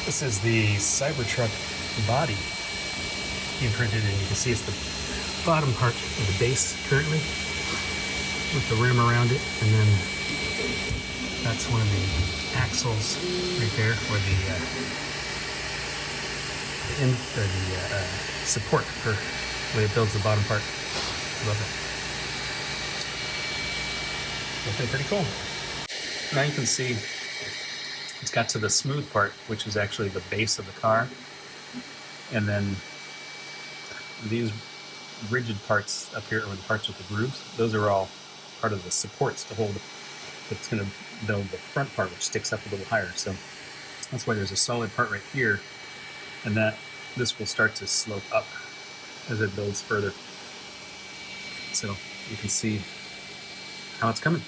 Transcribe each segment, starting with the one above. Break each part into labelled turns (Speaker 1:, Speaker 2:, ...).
Speaker 1: This is the Cybertruck body being printed, and you can see it's the bottom part of the base currently with the rim around it, and then that's one of the axles right there, or the support for the way it builds the bottom part. Love it. Looking pretty cool. Now you can see it's got to the smooth part, which is actually the base of the car, and then these rigid parts up here, or the parts with the grooves, those are all part of the supports to hold. It's going to build the front part, which sticks up a little higher. So that's why there's a solid part right here, and that this will start to slope up as it builds further. So you can see how it's coming.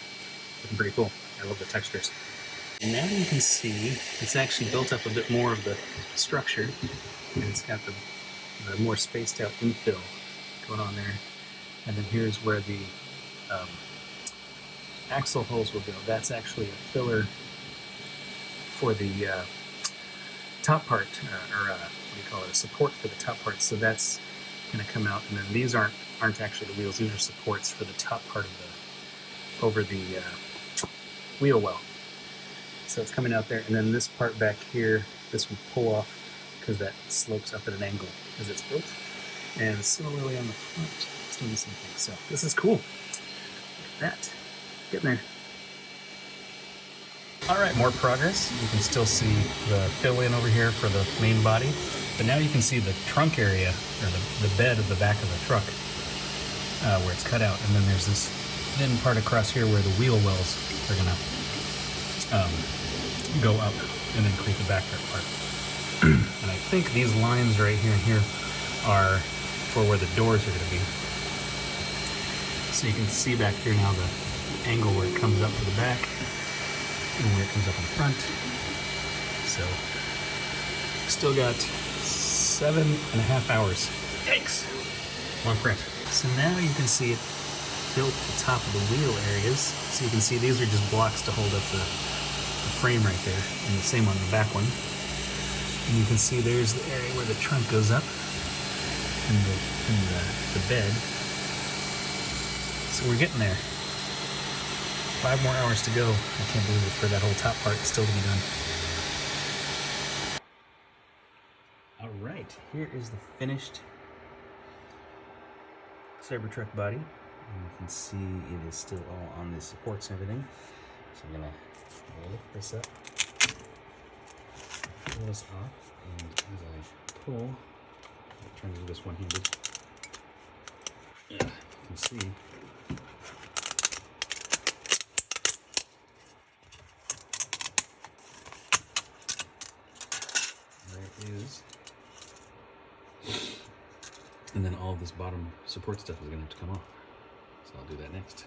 Speaker 1: Looking pretty cool. I love the textures. And now you can see it's actually built up a bit more of the structure, and it's got the more spaced out infill going on there. And then here's where the axle holes will go. That's actually a filler for the top part, or what do you call it, a support for the top part. So that's going to come out, and then these aren't actually the wheels. These are supports for the top part of the, over the wheel well. So it's coming out there, and then this part back here, this will pull off because that slopes up at an angle as it's built. And similarly on the front, it's doing the same thing. So this is cool. Look at that. Getting there. Alright, more progress. You can still see the fill-in over here for the main body. But now you can see the trunk area, or the bed of the back of the truck, where it's cut out. And then there's this thin part across here where the wheel wells are going to go up and then create the back part. And I think these lines right here and here are for where the doors are going to be. So you can see back here now the angle where it comes up to the back and where it comes up in the front. So still got 7.5 hours. Yikes! Long print. So now you can see it built the top of the wheel areas. So you can see these are just blocks to hold up the frame right there, and the same on the back one. And you can see there's the area where the trunk goes up in the bed. So we're getting there. 5 more hours to go. I can't believe it, for that whole top part still to be done. Alright, here is the finished Cybertruck body. And you can see it is still all on the supports and everything. So I'm going to lift this up, pull this off, and as I pull, I'll try to do this one-handed. You can see there it is. And then all of this bottom support stuff is going to have to come off. So I'll do that next.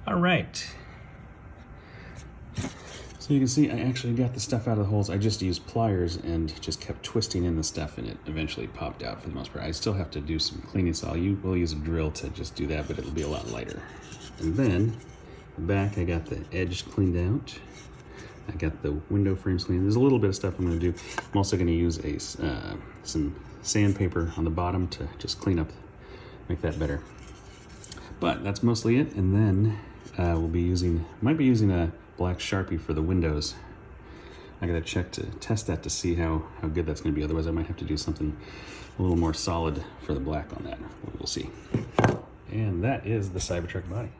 Speaker 1: All right. So you can see I actually got the stuff out of the holes. I just used pliers and just kept twisting in the stuff, and it eventually popped out for the most part. I still have to do some cleaning, so we'll use a drill to just do that, but it'll be a lot lighter. And then the back, I got the edge cleaned out. I got the window frames cleaned. There's a little bit of stuff I'm going to do. I'm also going to use some sandpaper on the bottom to just clean up, make that better. But that's mostly it. And then might be using a black Sharpie for the windows. I gotta check to test that to see how good that's gonna be. Otherwise I might have to do something a little more solid for the black on that. We'll see. And that is the Cybertruck body.